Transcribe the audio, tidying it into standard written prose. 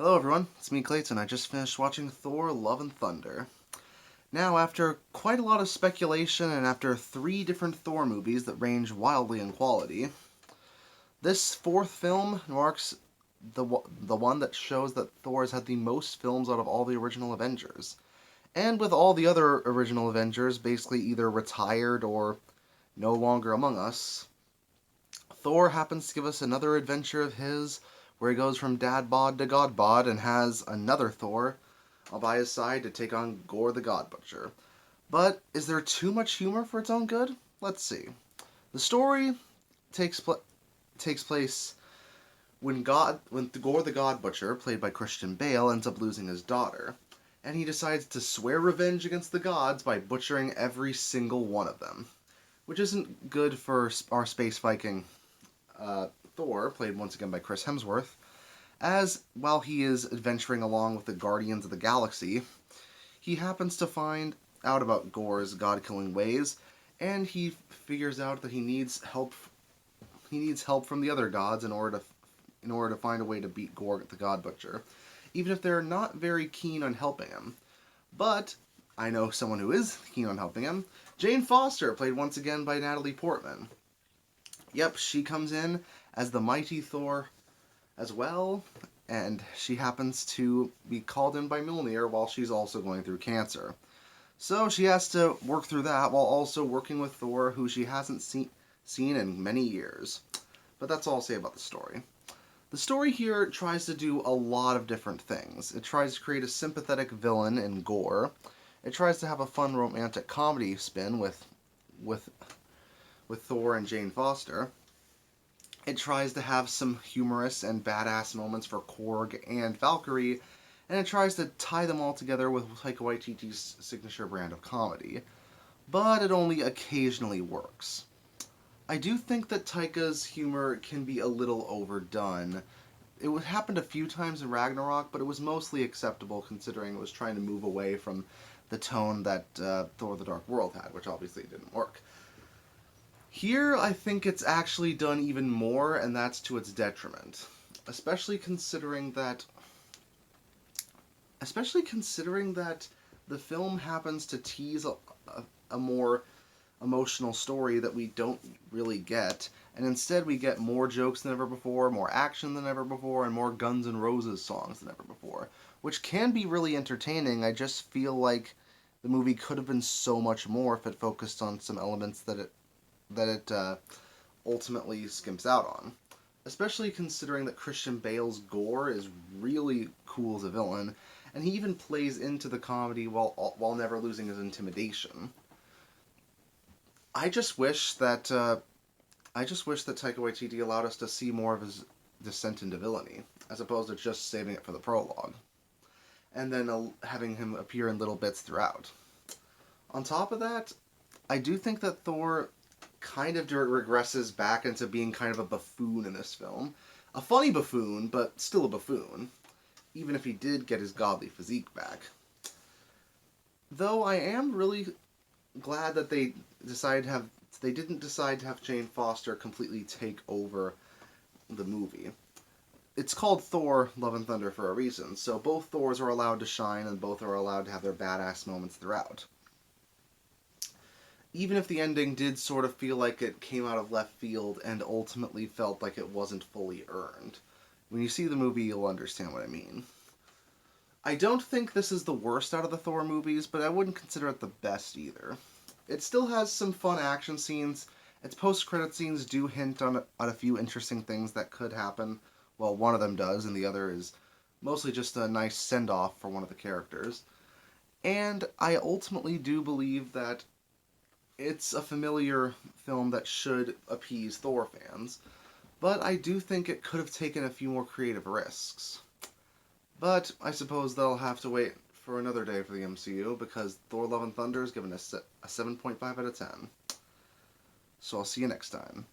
Hello everyone, it's me Clayton. I just finished watching Thor Love and Thunder. Now, after quite a lot of speculation and after 3 different Thor movies that range wildly in quality, this fourth film marks the one that shows that Thor has had the most films out of all the original Avengers. And with all the other original Avengers basically either retired or no longer among us, Thor happens to give us another adventure of his where he goes from dad bod to god bod and has another Thor by his side to take on Gore the God Butcher. But is there too much humor for its own good? Let's see. The story takes place when Gore the God Butcher, played by Christian Bale, ends up losing his daughter, and he decides to swear revenge against the gods by butchering every single one of them, which isn't good for our space Viking Thor, played once again by Chris Hemsworth, as while he is adventuring along with the Guardians of the Galaxy, he happens to find out about Gore's god-killing ways, and he figures out that he needs help. He needs help from the other gods in order to find a way to beat Gore the God Butcher, even if they're not very keen on helping him. But I know someone who is keen on helping him. Jane Foster, played once again by Natalie Portman. Yep, she comes in as the mighty Thor as well, and she happens to be called in by Mjolnir while she's also going through cancer. So she has to work through that while also working with Thor, who she hasn't seen in many years. But that's all I'll say about the story. The story here tries to do a lot of different things. It tries to create a sympathetic villain in Gore. It tries to have a fun romantic comedy spin with Thor and Jane Foster. It tries to have some humorous and badass moments for Korg and Valkyrie, and it tries to tie them all together with Taika Waititi's signature brand of comedy. But it only occasionally works. I do think that Taika's humor can be a little overdone. It happened a few times in Ragnarok, but it was mostly acceptable considering it was trying to move away from the tone that Thor the Dark World had, which obviously didn't work. Here, I think it's actually done even more, and that's to its detriment. Especially considering that the film happens to tease a more emotional story that we don't really get, and instead we get more jokes than ever before, more action than ever before, and more Guns N' Roses songs than ever before, which can be really entertaining. I just feel like the movie could have been so much more if it focused on some elements that it ultimately skimps out on. Especially considering that Christian Bale's Gore is really cool as a villain, and he even plays into the comedy while never losing his intimidation. I just wish that Taika Waititi allowed us to see more of his descent into villainy, as opposed to just saving it for the prologue, and then having him appear in little bits throughout. On top of that, I do think that Thor kind of regresses back into being kind of a buffoon in this film. A funny buffoon, but still a buffoon, even if he did get his godly physique back. Though I am really glad that they didn't decide to have Jane Foster completely take over the movie. It's called Thor Love and Thunder for a reason, so both Thors are allowed to shine and both are allowed to have their badass moments throughout. Even if the ending did sort of feel like it came out of left field and ultimately felt like it wasn't fully earned. When you see the movie, you'll understand what I mean. I don't think this is the worst out of the Thor movies, but I wouldn't consider it the best either. It still has some fun action scenes. Its post-credit scenes do hint on a few interesting things that could happen. Well, one of them does, and the other is mostly just a nice send-off for one of the characters. And I ultimately do believe that it's a familiar film that should appease Thor fans, but I do think it could have taken a few more creative risks. But I suppose they'll have to wait for another day for the MCU, because Thor Love and Thunder is given a 7.5 out of 10. So I'll see you next time.